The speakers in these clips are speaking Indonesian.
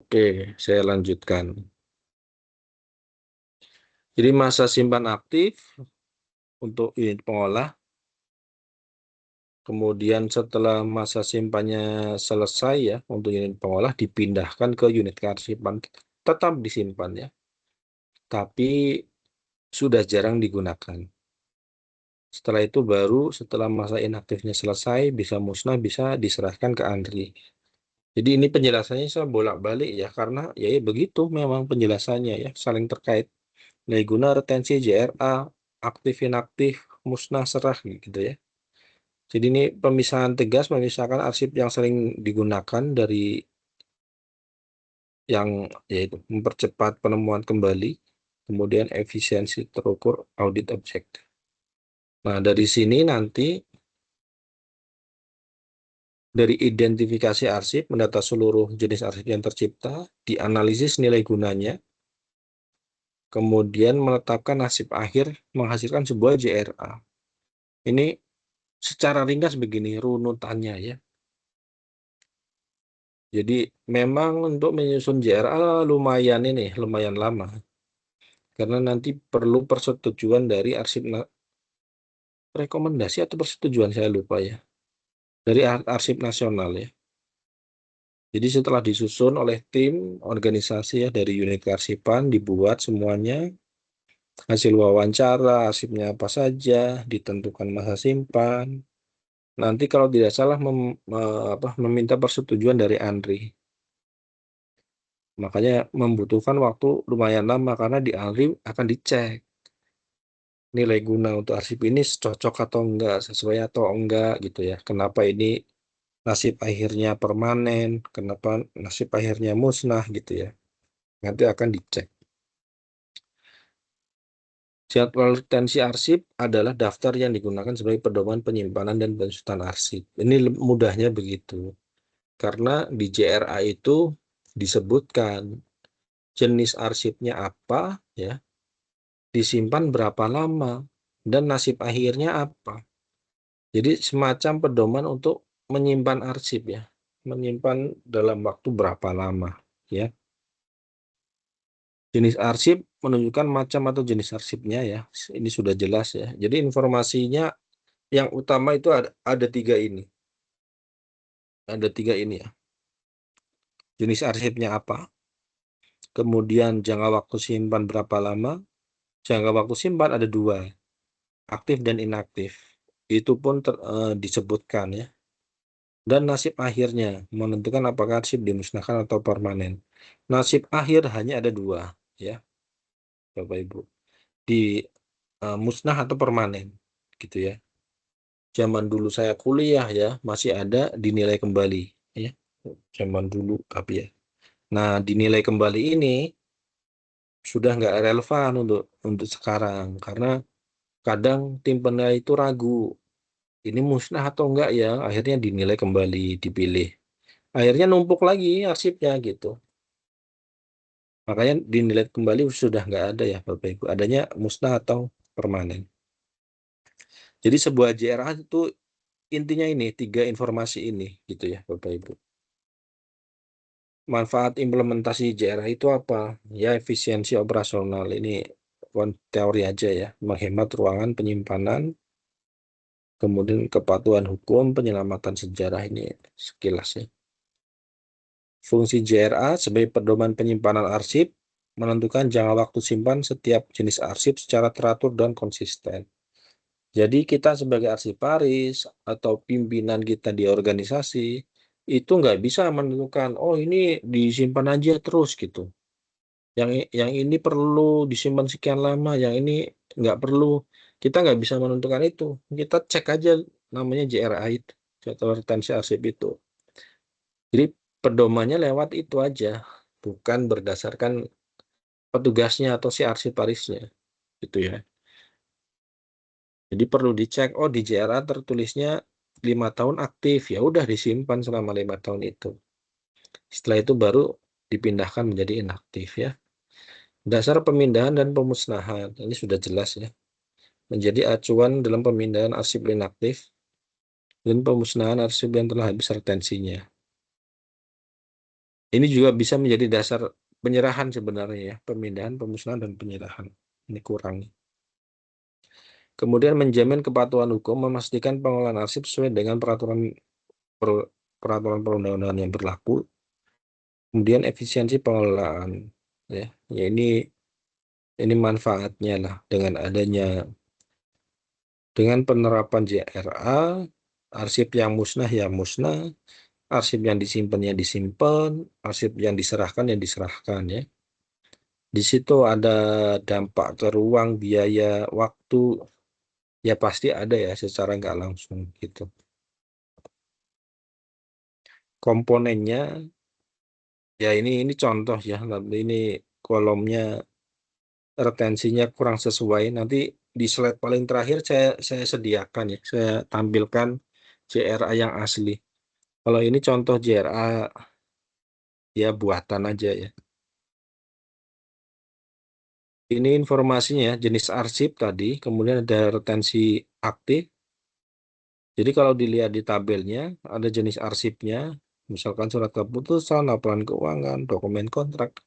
Oke, saya lanjutkan. Jadi masa simpan aktif untuk unit pengolah, kemudian setelah masa simpannya selesai ya untuk unit pengolah dipindahkan ke unit kearsipan, tetap disimpan ya, tapi sudah jarang digunakan. Setelah itu baru setelah masa inaktifnya selesai bisa musnah, bisa diserahkan ke Andri. Jadi ini penjelasannya saya bolak-balik ya karena ya begitu memang penjelasannya ya saling terkait. Nilai guna, retensi, JRA, aktif, inaktif, musnah, serah gitu ya. Jadi ini pemisahan tegas memisahkan arsip yang sering digunakan dari yang yaitu mempercepat penemuan kembali, kemudian efisiensi terukur audit objektif. Nah, dari sini nanti dari identifikasi arsip, mendata seluruh jenis arsip yang tercipta, dianalisis nilai gunanya, kemudian menetapkan nasib akhir menghasilkan sebuah JRA. Ini secara ringkas begini runutannya ya. Jadi memang untuk menyusun JRA lumayan lama. Karena nanti perlu persetujuan dari rekomendasi atau persetujuan saya lupa ya. Dari arsip nasional ya. Jadi setelah disusun oleh tim organisasi ya dari unit kearsipan dibuat semuanya hasil wawancara, arsipnya apa saja, ditentukan masa simpan. Nanti kalau tidak salah meminta persetujuan dari Andri. Makanya membutuhkan waktu lumayan lama karena di Andri akan dicek nilai guna untuk arsip ini cocok atau enggak, sesuai atau enggak gitu ya. Kenapa ini nasib akhirnya permanen, kenapa nasib akhirnya musnah gitu ya. Nanti akan dicek. Jadwal retensi arsip adalah daftar yang digunakan sebagai pedoman penyimpanan dan pensusunan arsip. Ini mudahnya begitu. Karena di JRA itu disebutkan jenis arsipnya apa, ya, disimpan berapa lama, dan nasib akhirnya apa. Jadi semacam pedoman untuk menyimpan arsip ya, menyimpan dalam waktu berapa lama, ya. Jenis arsip menunjukkan macam atau jenis arsipnya ya. Ini sudah jelas ya. Jadi informasinya yang utama itu ada tiga ini. Ada tiga ini ya. Jenis arsipnya apa? Kemudian jangka waktu simpan berapa lama? Jangka waktu simpan ada dua, aktif dan inaktif. Itu pun disebutkan ya. Dan nasib akhirnya menentukan apakah arsip dimusnahkan atau permanen. Nasib akhir hanya ada dua ya, Bapak Ibu. Di musnah atau permanen gitu ya. Zaman dulu saya kuliah ya masih ada dinilai kembali ya. Zaman dulu tapi ya. Nah, dinilai kembali ini sudah nggak relevan untuk sekarang karena kadang tim penilai itu ragu ini musnah atau enggak ya, akhirnya dinilai kembali, dipilih. Akhirnya numpuk lagi arsipnya gitu. Makanya dinilai kembali sudah nggak ada ya Bapak Ibu. Adanya musnah atau permanen. Jadi sebuah JRA itu intinya ini, tiga informasi ini gitu ya Bapak Ibu. Manfaat implementasi JRA itu apa? Ya efisiensi operasional. Ini teori aja ya. Menghemat ruangan penyimpanan, kemudian kepatuhan hukum, penyelamatan sejarah ini sekilas ya. Fungsi JRA sebagai pedoman penyimpanan arsip menentukan jangka waktu simpan setiap jenis arsip secara teratur dan konsisten. Jadi kita sebagai arsiparis atau pimpinan kita di organisasi itu nggak bisa menentukan, oh ini disimpan aja terus gitu. Yang ini perlu disimpan sekian lama, yang ini nggak perlu. Kita nggak bisa menentukan itu. Kita cek aja namanya JRA itu, jadwal retensi arsip itu. Jadi pedomannya lewat itu aja, bukan berdasarkan petugasnya atau si arsiparisnya, gitu ya. Jadi perlu dicek, oh di JRA tertulisnya 5 tahun aktif, ya udah disimpan selama 5 tahun itu. Setelah itu baru dipindahkan menjadi inaktif ya. Dasar pemindahan dan pemusnahan, ini sudah jelas ya. Menjadi acuan dalam pemindahan arsip inaktif dan pemusnahan arsip yang telah habis retensinya. Ini juga bisa menjadi dasar penyerahan sebenarnya ya, pemindahan, pemusnahan, dan penyerahan. Ini kurang. Kemudian menjamin kepatuhan hukum, memastikan pengelolaan arsip sesuai dengan peraturan perundang-undangan yang berlaku. Kemudian efisiensi pengelolaan, ya, ya ini manfaatnya lah dengan penerapan JRA, arsip yang musnah ya musnah, arsip yang disimpan ya disimpan, arsip yang diserahkan ya diserahkan ya. Di situ ada dampak ke ruang, biaya, waktu, ya pasti ada ya secara nggak langsung gitu. Komponennya ya ini contoh ya, tapi ini kolomnya retensinya kurang sesuai. Nanti di slide paling terakhir saya sediakan ya, saya tampilkan JRA yang asli. Kalau ini contoh JRA ya buatan aja ya. Ini informasinya ya, jenis arsip tadi, kemudian ada retensi aktif. Jadi kalau dilihat di tabelnya, ada jenis arsipnya, misalkan surat keputusan, laporan keuangan, dokumen kontrak.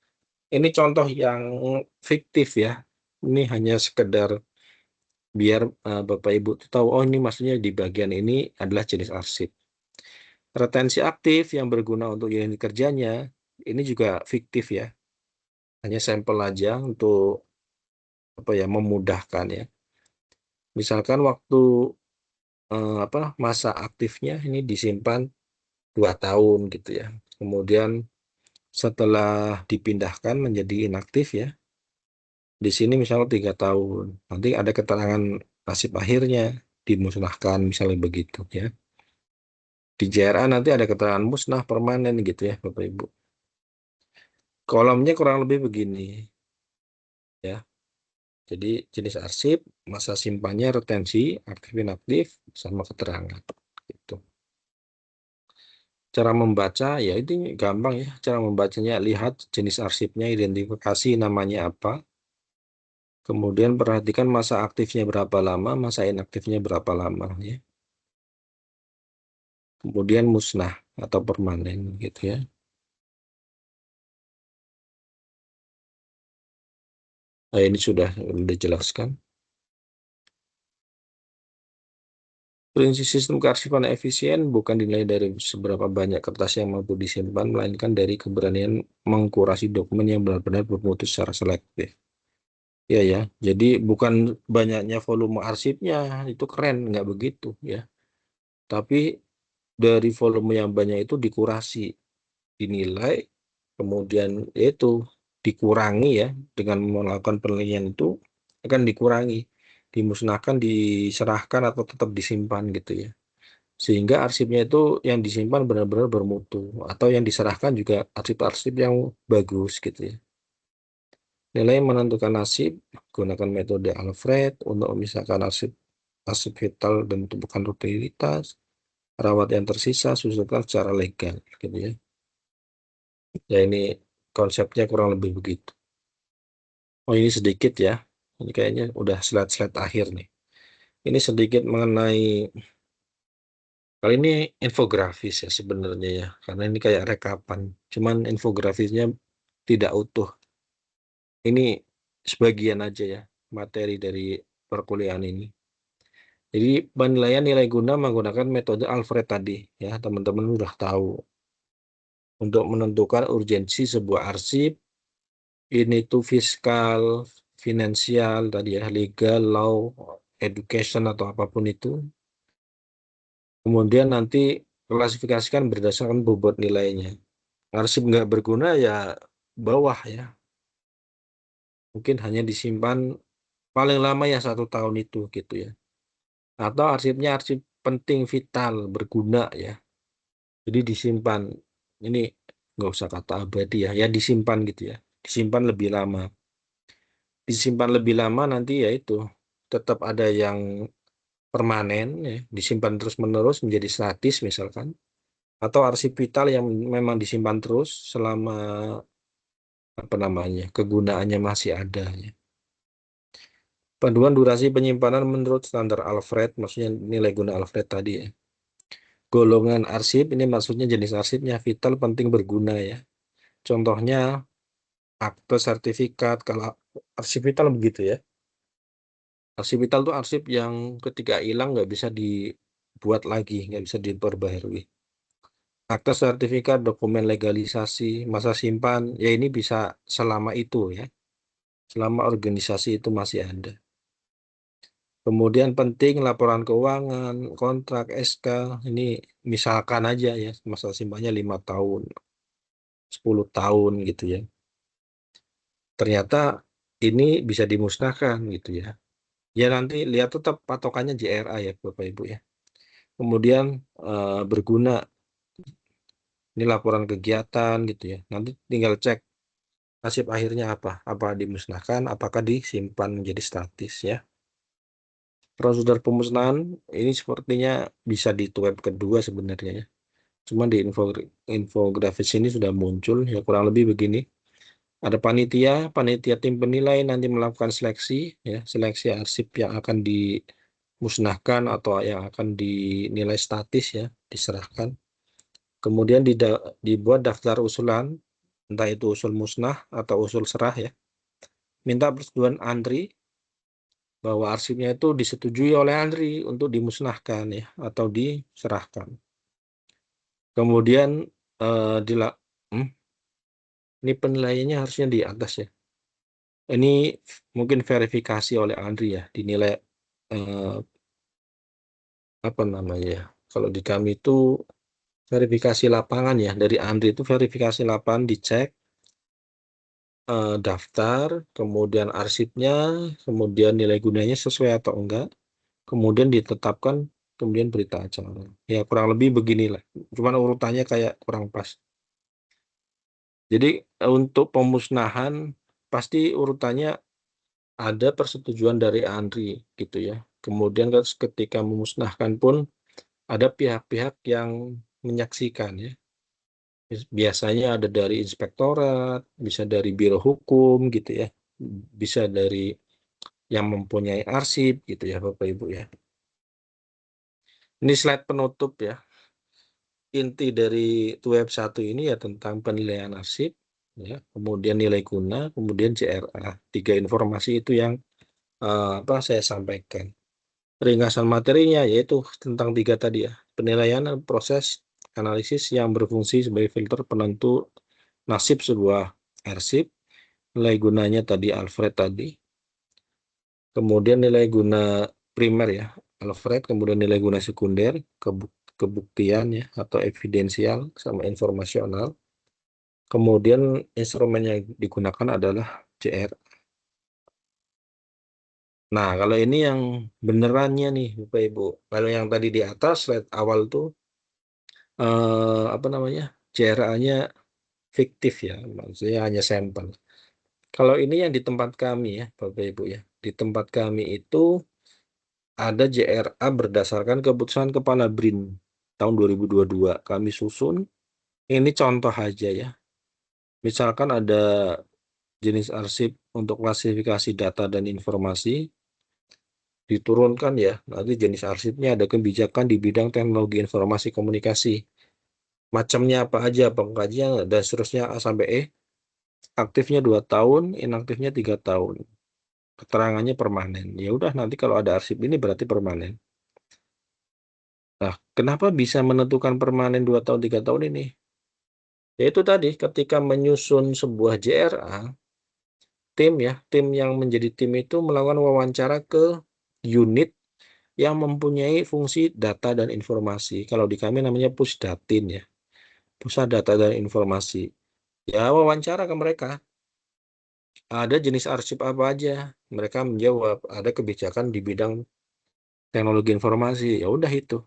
Ini contoh yang fiktif ya. Ini hanya sekedar biar Bapak Ibu tahu, oh ini maksudnya di bagian ini adalah jenis arsip. Retensi aktif yang berguna untuk unit kerjanya, ini juga fiktif ya. Hanya sampel aja untuk apa ya, memudahkan ya. Misalkan waktu masa aktifnya ini disimpan 2 tahun gitu ya. Kemudian setelah dipindahkan menjadi inaktif ya, di sini misalnya 3 tahun. Nanti ada keterangan nasib akhirnya dimusnahkan misalnya begitu ya. Di JRA nanti ada keterangan musnah permanen gitu ya Bapak Ibu. Kolomnya kurang lebih begini ya. Jadi jenis arsip, masa simpannya, retensi, aktif inaktif, sama keterangan gitu. Cara membaca ya itu gampang ya. Cara membacanya lihat jenis arsipnya, identifikasi namanya apa. Kemudian perhatikan masa aktifnya berapa lama, masa inaktifnya berapa lama ya. Kemudian musnah atau permanen gitu ya. Nah, ini sudah dijelaskan. Prinsip sistem kearsipan efisien bukan dinilai dari seberapa banyak kertas yang mampu disimpan, melainkan dari keberanian mengkurasi dokumen yang benar-benar bermutu secara selektif. Ya ya, jadi bukan banyaknya volume arsipnya itu keren, nggak begitu ya. Tapi dari volume yang banyak itu dikurasi, dinilai, kemudian itu dikurangi ya, dengan melakukan penelitian itu akan dikurangi, dimusnahkan, diserahkan atau tetap disimpan gitu ya. Sehingga arsipnya itu yang disimpan benar-benar bermutu atau yang diserahkan juga arsip-arsip yang bagus gitu ya. Nilai menentukan nasib, gunakan metode Alfred untuk memisahkan arsip arsip vital dan bukan rutinitas, rawat yang tersisa, susulkan secara legal gitu ya. Ya ini konsepnya kurang lebih begitu. Oh ini sedikit ya, ini kayaknya udah slide-slide akhir nih. Ini sedikit mengenai, kali ini infografis ya sebenarnya ya, karena ini kayak rekapan. Cuman infografisnya tidak utuh. Ini sebagian aja ya materi dari perkuliahan ini. Jadi penilaian nilai guna menggunakan metode Alfred tadi ya, teman-teman sudah tahu. Untuk menentukan urgensi sebuah arsip, ini tuh fiskal, finansial tadi ya, legal, law, education atau apapun itu. Kemudian nanti klasifikasikan berdasarkan bobot nilainya. Arsip nggak berguna ya bawah ya. Mungkin hanya disimpan paling lama ya 1 tahun itu gitu ya. Atau arsipnya arsip penting, vital, berguna ya. Jadi disimpan. Ini nggak usah kata abadi ya, ya disimpan gitu ya. Disimpan lebih lama. Disimpan lebih lama nanti ya itu tetap ada yang permanen ya, disimpan terus-menerus menjadi statis misalkan. Atau arsip vital yang memang disimpan terus selama apa namanya kegunaannya masih ada ya. Panduan durasi penyimpanan menurut standar Alfred, maksudnya nilai guna Alfred tadi ya. Golongan arsip ini maksudnya jenis arsipnya vital, penting, berguna ya. Contohnya akte sertifikat, kalau arsip vital begitu ya. Arsip vital itu arsip yang ketika hilang nggak bisa dibuat lagi, nggak bisa diperbaharui. Akte sertifikat, dokumen legalisasi, masa simpan, ya ini bisa selama itu ya, selama organisasi itu masih ada. Kemudian penting laporan keuangan, kontrak, SK, ini misalkan aja ya, masa simpannya 5 tahun, 10 tahun gitu ya. Ternyata ini bisa dimusnahkan gitu ya. Ya nanti lihat tetap patokannya JRA ya Bapak Ibu ya. Kemudian berguna, ini laporan kegiatan gitu ya. Nanti tinggal cek nasib akhirnya apa. Apa dimusnahkan, apakah disimpan menjadi statis ya. Prosedur pemusnahan ini sepertinya bisa di web kedua sebenarnya ya. Cuma di infografis ini sudah muncul ya, kurang lebih begini. Ada panitia tim penilai nanti melakukan seleksi ya, seleksi arsip yang akan dimusnahkan atau yang akan dinilai statis ya, diserahkan. Kemudian dibuat daftar usulan, entah itu usul musnah atau usul serah ya. Minta persetujuan Andri bahwa arsipnya itu disetujui oleh Andri untuk dimusnahkan ya atau diserahkan. Kemudian eh, dila hmm, ini penilaiannya harusnya di atas ya. Ini mungkin verifikasi oleh Andri ya, dinilai eh, apa namanya ya. Kalau di kami itu verifikasi lapangan ya, dari Andri itu verifikasi lapangan, dicek daftar, kemudian arsipnya, kemudian nilai gunanya sesuai atau enggak, kemudian ditetapkan, kemudian berita acara. Ya kurang lebih beginilah. Cuman urutannya kayak kurang pas. Jadi untuk pemusnahan pasti urutannya ada persetujuan dari Andri gitu ya. Kemudian ketika memusnahkan pun ada pihak-pihak yang menyaksikan ya. Biasanya ada dari inspektorat, bisa dari biro hukum gitu ya. Bisa dari yang mempunyai arsip gitu ya Bapak Ibu ya. Ini slide penutup ya. Inti dari web 1 ini ya tentang penilaian arsip ya, kemudian nilai guna, kemudian CRA. 3 informasi itu yang apa saya sampaikan. Ringkasan materinya yaitu tentang 3 tadi ya. Penilaian proses analisis yang berfungsi sebagai filter penentu nasib sebuah arsip. Nilai gunanya tadi Alfred tadi. Kemudian nilai guna primer ya, Alfred. Kemudian nilai guna sekunder, kebuktian ya, atau evidensial sama informasional. Kemudian instrumen yang digunakan adalah CR. Nah, kalau ini yang benerannya nih, Bapak Ibu. Kalau yang tadi di atas slide awal tuh apa namanya? CRA-nya fiktif ya, maksudnya hanya sampel. Kalau ini yang di tempat kami ya, Bapak Ibu ya. Di tempat kami itu ada JRA berdasarkan keputusan Kepala BRIN tahun 2022. Kami susun, ini contoh aja ya. Misalkan ada jenis arsip untuk klasifikasi data dan informasi, diturunkan ya. Nanti jenis arsipnya ada kebijakan di bidang teknologi informasi komunikasi. Macamnya apa aja, pengkajian, dan seterusnya A sampai E. Aktifnya 2 tahun, inaktifnya 3 tahun. Keterangannya permanen. Ya udah nanti kalau ada arsip ini berarti permanen. Nah, kenapa bisa menentukan permanen 2 tahun 3 tahun ini? Yaitu tadi ketika menyusun sebuah JRA, tim yang menjadi tim itu melakukan wawancara ke unit yang mempunyai fungsi data dan informasi. Kalau di kami namanya Pusdatin ya, Pusat Data dan Informasi. Ya wawancara ke mereka, ada jenis arsip apa aja. Mereka menjawab, ada kebijakan di bidang teknologi informasi. Ya udah itu.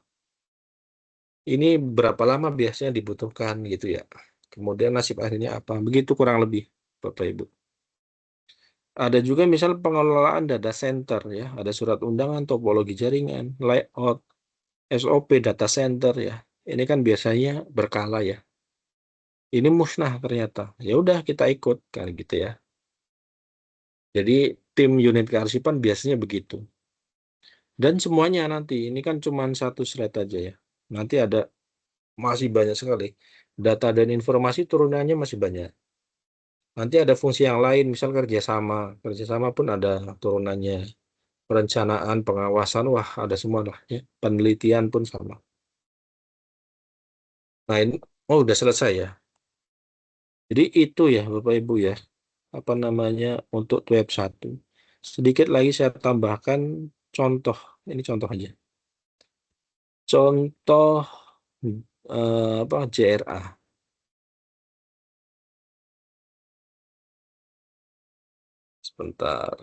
Ini berapa lama biasanya dibutuhkan gitu ya. Kemudian nasib akhirnya apa? Begitu kurang lebih, Bapak Ibu. Ada juga misal pengelolaan data center ya, ada surat undangan, topologi jaringan, layout, SOP data center ya. Ini kan biasanya berkala ya. Ini musnah ternyata. Ya udah kita ikut kan gitu ya. Jadi tim unit kearsipan biasanya begitu. Dan semuanya nanti ini kan cuma satu slide aja ya. Nanti ada masih banyak sekali. Data dan informasi turunannya masih banyak. Nanti ada fungsi yang lain, misal kerjasama. Kerjasama pun ada turunannya. Perencanaan, pengawasan, wah ada semua lah. Ya. Penelitian pun sama. Nah ini, oh udah selesai ya. Jadi itu ya Bapak Ibu ya, apa namanya untuk web 1. Sedikit lagi saya tambahkan contoh. Ini contoh aja. Contoh apa JRA. Sebentar.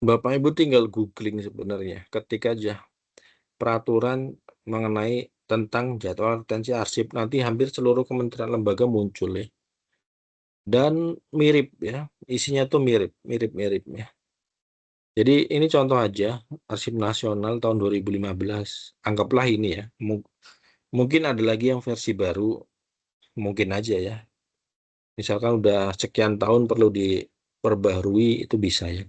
Bapak Ibu tinggal googling sebenarnya. Ketik aja peraturan mengenai tentang jadwal retensi arsip. Nanti hampir seluruh kementerian lembaga muncul ya. Dan mirip ya. Isinya tuh mirip-mirip ya. Jadi ini contoh aja Arsip Nasional tahun 2015. Anggaplah ini ya. Mungkin ada lagi yang versi baru, mungkin aja ya. Misalkan udah sekian tahun perlu diperbaharui, itu bisa ya.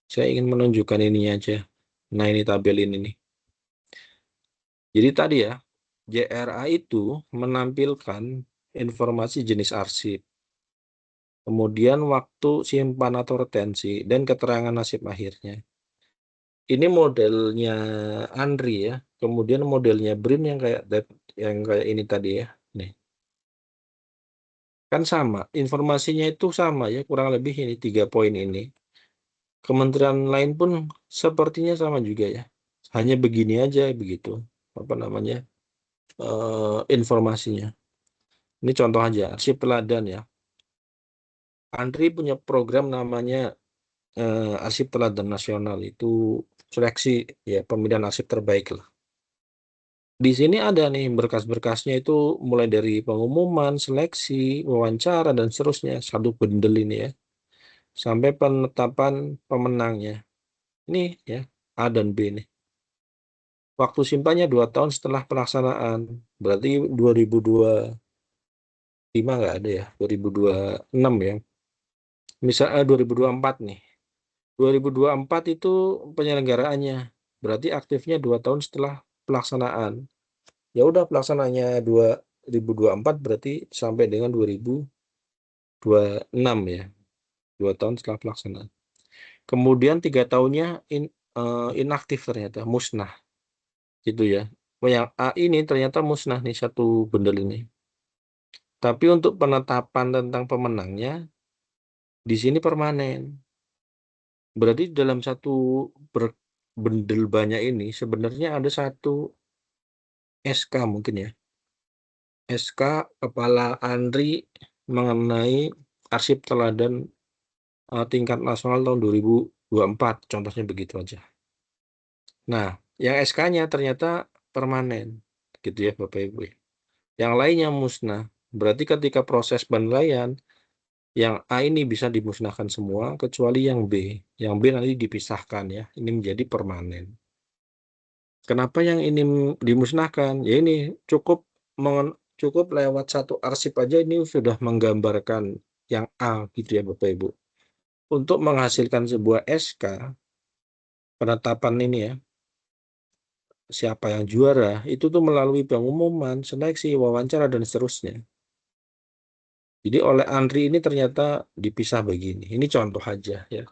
Saya ingin menunjukkan ini aja. Nah ini tabel ini nih. Jadi tadi ya, JRA itu menampilkan informasi jenis arsip, kemudian waktu simpan atau retensi, dan keterangan nasib akhirnya. Ini modelnya Andri ya, kemudian modelnya Brin yang kayak ini tadi ya. Nih, kan sama, informasinya itu sama ya, kurang lebih ini 3 poin ini. Kementerian lain pun sepertinya sama juga ya. Hanya begini aja begitu, apa namanya, informasinya. Ini contoh aja, arsip teladan ya. Andri punya program namanya Arsip Teladan Nasional, itu seleksi ya pemilihan arsip terbaik lah. Di sini ada nih berkas-berkasnya itu mulai dari pengumuman, seleksi, wawancara dan seterusnya, satu bundel ini ya, sampai penetapan pemenangnya. Ini ya A dan B nih. Waktu simpannya 2 tahun setelah pelaksanaan. Berarti 2025 nggak ada ya, 2026 ya. Misalnya 2024 nih. 2024 itu penyelenggaraannya. Berarti aktifnya 2 tahun setelah pelaksanaan. Ya udah pelaksanaannya 2024 berarti sampai dengan 2026 ya. 2 tahun setelah pelaksanaan. Kemudian 3 tahunnya inaktif ternyata, musnah. Gitu ya. Yang A ini ternyata musnah nih satu bundel ini. Tapi untuk penetapan tentang pemenangnya di sini permanen. Berarti dalam satu bundel banyak ini sebenarnya ada satu SK mungkin ya. SK Kepala Andri mengenai arsip teladan tingkat nasional tahun 2024. Contohnya begitu aja. Nah, yang SK-nya ternyata permanen. Gitu ya Bapak Ibu. Yang lainnya musnah. Berarti ketika proses penilaian, yang A ini bisa dimusnahkan semua, kecuali yang B. Yang B nanti dipisahkan ya. Ini menjadi permanen. Kenapa yang ini dimusnahkan? Ya ini cukup cukup lewat satu arsip aja ini sudah menggambarkan yang A gitu ya Bapak Ibu. Untuk menghasilkan sebuah SK penetapan ini ya, siapa yang juara, itu tuh melalui pengumuman, seleksi, wawancara, dan seterusnya. Jadi oleh Andri ini ternyata dipisah begini. Ini contoh aja ya.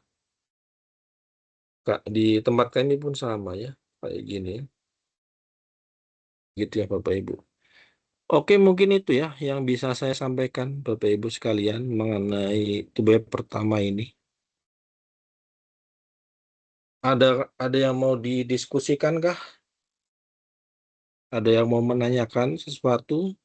Kak, di tempat kami pun sama ya, kayak gini. Gitu ya Bapak Ibu. Oke, mungkin itu ya yang bisa saya sampaikan Bapak Ibu sekalian mengenai web pertama ini. Ada yang mau didiskusikan kah? Ada yang mau menanyakan sesuatu?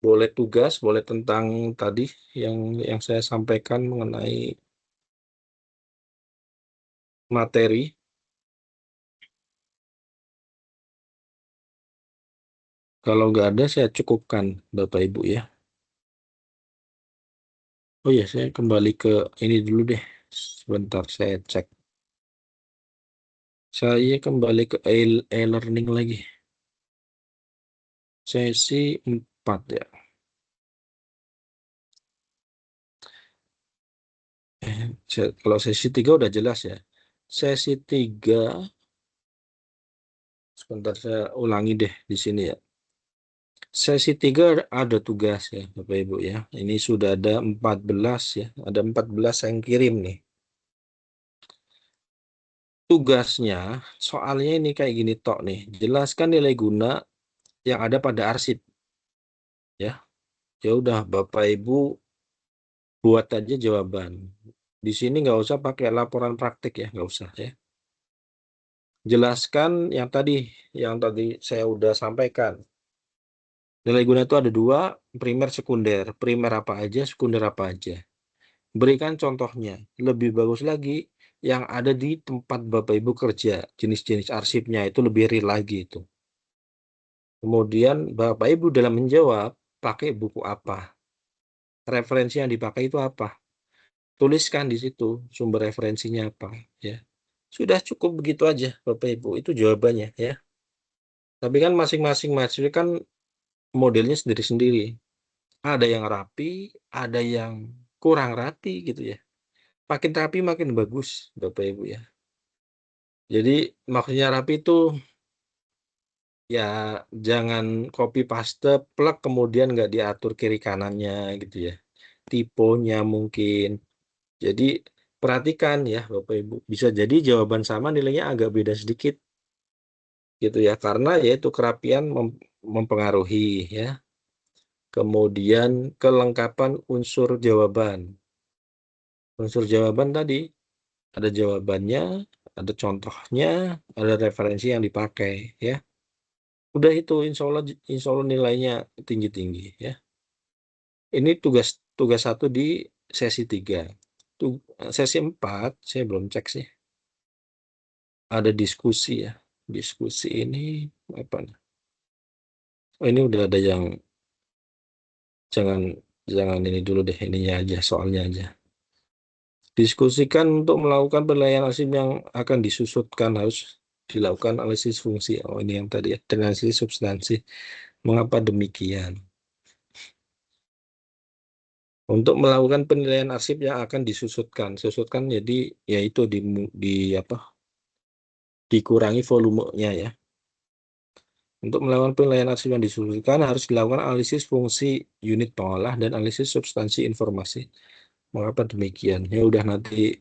Boleh tugas, boleh tentang tadi yang saya sampaikan mengenai materi. Kalau nggak ada, saya cukupkan Bapak Ibu ya. Oh ya, saya kembali ke ini dulu deh. Sebentar, saya cek. Saya kembali ke e-learning lagi. Sesi 4 ya. Kalau sesi 3 udah jelas ya. Sesi 3 Sebentar saya ulangi deh di sini ya. Sesi 3 ada tugas ya Bapak Ibu ya. Ini sudah ada 14 ya. Ada 14 yang kirim nih. Tugasnya, soalnya ini kayak gini tok nih. Jelaskan nilai guna yang ada pada arsip ya. Ya udah Bapak Ibu buat aja jawaban. Di sini nggak usah pakai laporan praktik ya, nggak usah ya. Jelaskan yang tadi saya udah sampaikan. Nilai guna itu ada dua, primer, sekunder. Primer apa aja, sekunder apa aja. Berikan contohnya. Lebih bagus lagi yang ada di tempat Bapak Ibu kerja. Jenis-jenis arsipnya itu lebih real lagi itu. Kemudian Bapak Ibu dalam menjawab, pakai buku apa? Referensi yang dipakai itu apa? Tuliskan di situ sumber referensinya apa ya. Sudah cukup begitu aja Bapak Ibu, itu jawabannya ya. Tapi kan masing-masing mahasiswa kan modelnya sendiri-sendiri. Ada yang rapi, ada yang kurang rapi gitu ya. Makin rapi makin bagus Bapak Ibu ya. Jadi maksudnya rapi itu ya jangan copy paste plug kemudian nggak diatur kiri kanannya gitu ya. Tipenya mungkin. Jadi perhatikan ya Bapak Ibu. Bisa jadi jawaban sama nilainya agak beda sedikit gitu ya. Karena yaitu kerapian mempengaruhi ya. Kemudian kelengkapan unsur jawaban. Unsur jawaban tadi ada jawabannya, ada contohnya, ada referensi yang dipakai ya. Udah itu insya Allah nilainya tinggi-tinggi ya. Ini tugas tugas 1 di sesi 3. Sesi 4 saya belum cek sih. Ada diskusi ya. Diskusi ini apa? Oh, ini udah ada yang jangan jangan ini dulu deh, ininya aja, soalnya aja. Diskusikan untuk melakukan penilaian arsip yang akan disusutkan harus dilakukan analisis fungsi. Oh, ini yang tadi ya, analisis substansi. Mengapa demikian? Untuk melakukan penilaian arsip yang akan disusutkan. Susutkan jadi yaitu di apa? Dikurangi volumenya ya. Untuk melakukan penilaian arsip yang disusutkan harus dilakukan analisis fungsi unit pengolah dan analisis substansi informasi. Mengapa demikian? Ya udah nanti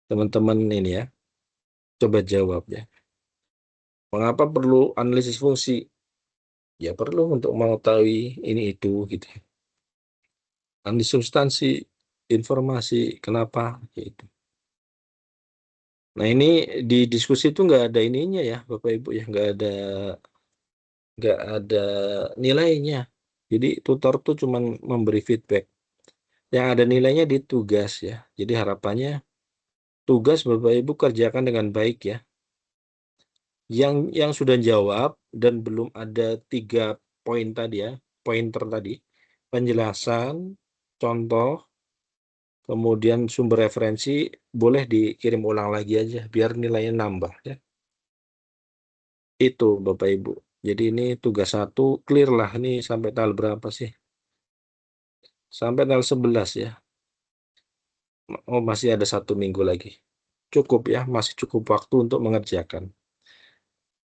teman-teman ini ya, coba jawab ya. Mengapa perlu analisis fungsi? Ya perlu untuk mengetahui ini itu gitu. Analisis substansi informasi kenapa gitu. Nah ini di diskusi itu nggak ada ininya ya Bapak Ibu ya, nggak ada nilainya. Jadi tutor tuh cuma memberi feedback. Yang ada nilainya di tugas ya. Jadi harapannya tugas Bapak Ibu kerjakan dengan baik ya. Yang sudah jawab dan belum ada 3 poin tadi ya, pointer tadi, penjelasan, contoh, kemudian sumber referensi, boleh dikirim ulang lagi aja biar nilainya nambah ya. Itu Bapak Ibu. Jadi ini tugas 1 clear lah, ini sampai tanggal berapa sih? Sampai tanggal 11 ya. Oh, masih ada 1 minggu lagi. Cukup ya, masih cukup waktu untuk mengerjakan.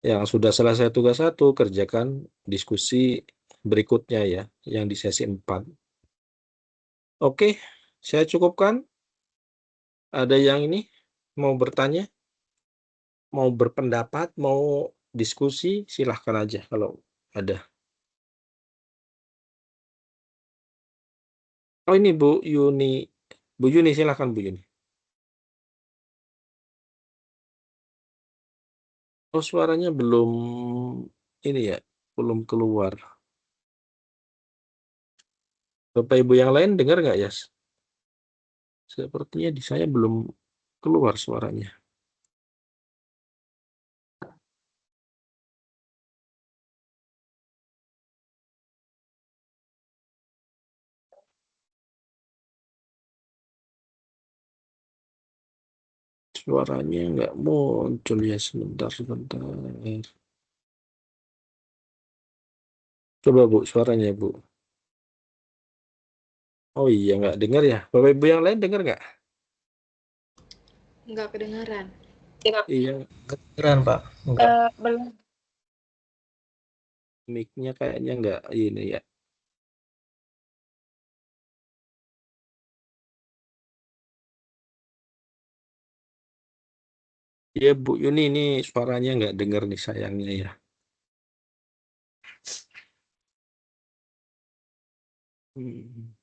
Yang sudah selesai tugas 1, kerjakan diskusi berikutnya ya, yang di sesi 4. Oke, saya cukupkan. Ada yang ini mau bertanya, mau berpendapat, mau diskusi, silahkan aja kalau ada. Oh ini Bu Yuni, Bu Yuni silahkan Bu Yuni. Oh suaranya belum ini ya, belum keluar. Bapak Ibu yang lain dengar nggak ya? Sepertinya di saya belum keluar suaranya. Suaranya nggak muncul ya, sebentar. Coba Bu, suaranya Bu. Oh iya, nggak dengar ya. Bapak Ibu yang lain dengar nggak? Nggak kedengaran. Iya, kedengeran Pak. Enggak. Belum. Mic-nya kayaknya nggak ini ya. Ya Bu Yuni, ini suaranya nggak dengar nih sayangnya ya. Hmm,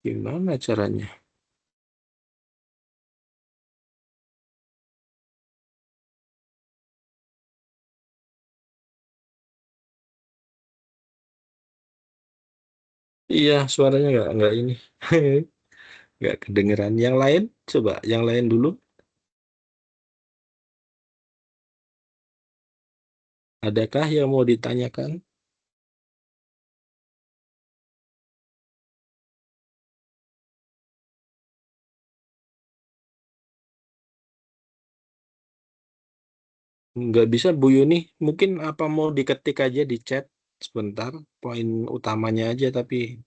Gimana caranya? Iya, suaranya nggak ini. Nggak kedengeran. Yang lain, coba yang lain dulu. Adakah yang mau ditanyakan? Nggak bisa Bu Yuni. Mungkin apa mau diketik aja di chat sebentar. Poin utamanya aja tapi.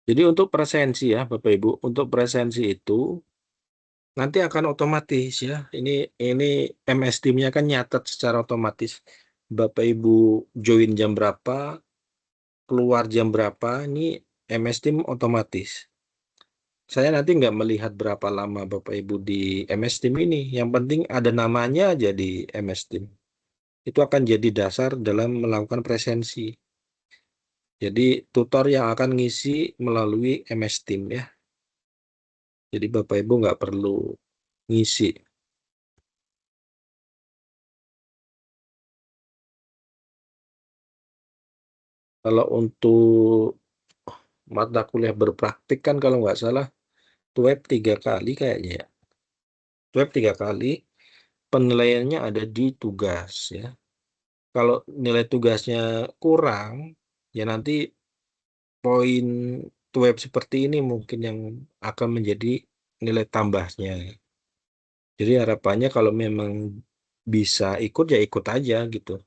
Jadi untuk presensi ya Bapak Ibu. Untuk presensi itu nanti akan otomatis ya. Ini MS Team-nya kan nyatet secara otomatis. Bapak Ibu join jam berapa, keluar jam berapa, ini MS Team otomatis. Saya nanti nggak melihat berapa lama Bapak Ibu di MS Team ini. Yang penting ada namanya aja di MS Team. Itu akan jadi dasar dalam melakukan presensi. Jadi tutor yang akan ngisi melalui MS Team ya. Jadi Bapak Ibu nggak perlu ngisi. Kalau untuk mata kuliah berpraktik kan kalau nggak salah web 3 kali kayaknya ya. Web 3 kali, penilaiannya ada di tugas ya. Kalau nilai tugasnya kurang, ya nanti poin web seperti ini mungkin yang akan menjadi nilai tambahnya. Jadi harapannya kalau memang bisa ikut ya ikut aja gitu.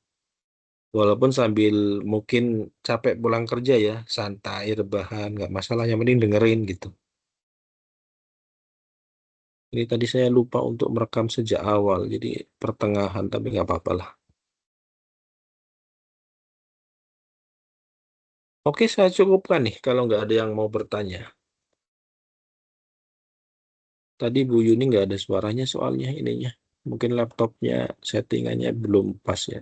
Walaupun sambil mungkin capek pulang kerja ya, santai, rebahan, nggak masalah. Yang penting dengerin gitu. Ini tadi saya lupa untuk merekam sejak awal, jadi pertengahan, tapi nggak apa-apa lah. Oke, saya cukupkan nih kalau nggak ada yang mau bertanya. Tadi Bu Yuni nggak ada suaranya soalnya ininya. Mungkin laptopnya settingannya belum pas ya.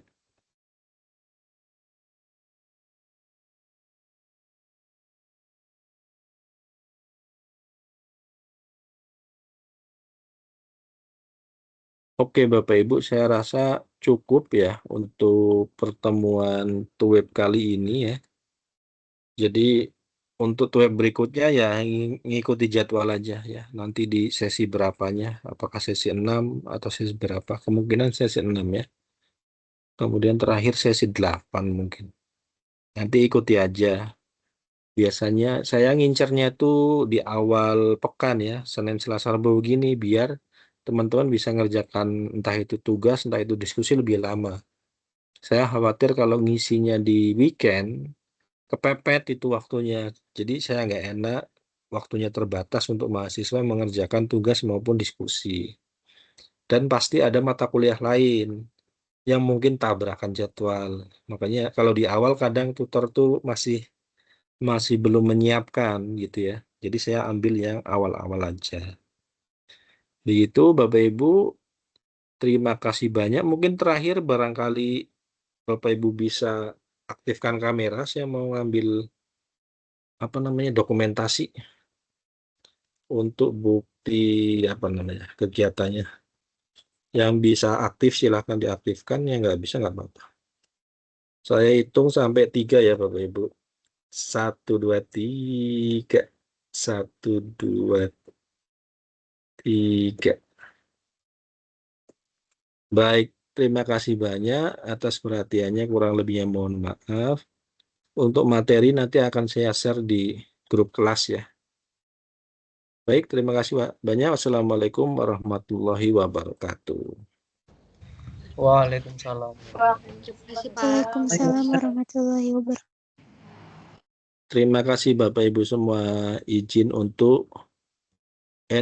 Oke Bapak Ibu, saya rasa cukup ya untuk pertemuan web kali ini ya. Jadi untuk web berikutnya ya ngikuti jadwal aja ya. Nanti di sesi berapanya, apakah sesi 6 atau sesi berapa? Kemungkinan sesi 6 ya. Kemudian terakhir sesi 8 mungkin. Nanti ikuti aja. Biasanya saya ngincernya tuh di awal pekan ya, Senin, Selasa, Rabu begini, biar teman-teman bisa ngerjakan entah itu tugas, entah itu diskusi lebih lama. Saya khawatir kalau ngisinya di weekend, kepepet itu waktunya. Jadi saya nggak enak, waktunya terbatas untuk mahasiswa mengerjakan tugas maupun diskusi. Dan pasti ada mata kuliah lain yang mungkin tabrakan jadwal. Makanya kalau di awal kadang tutor tuh masih belum menyiapkan gitu ya. Jadi saya ambil yang awal-awal aja. Begitu Bapak Ibu, terima kasih banyak. Mungkin terakhir barangkali Bapak Ibu bisa aktifkan kamera. Saya mau ngambil apa namanya dokumentasi untuk bukti apa namanya kegiatannya. Yang bisa aktif silahkan diaktifkan, yang nggak bisa nggak apa-apa. Saya hitung sampai 3 ya Bapak Ibu. 1, 2, 3. 1, 2, 3. Baik, terima kasih banyak atas perhatiannya. Kurang lebihnya mohon maaf. Untuk materi nanti akan saya share di grup kelas ya. Baik, terima kasih banyak. Wassalamualaikum warahmatullahi wabarakatuh. Waalaikumsalam. Terima kasih, Pak. Waalaikumsalam warahmatullahi wabarakatuh. Terima kasih Bapak Ibu semua. Izin untuk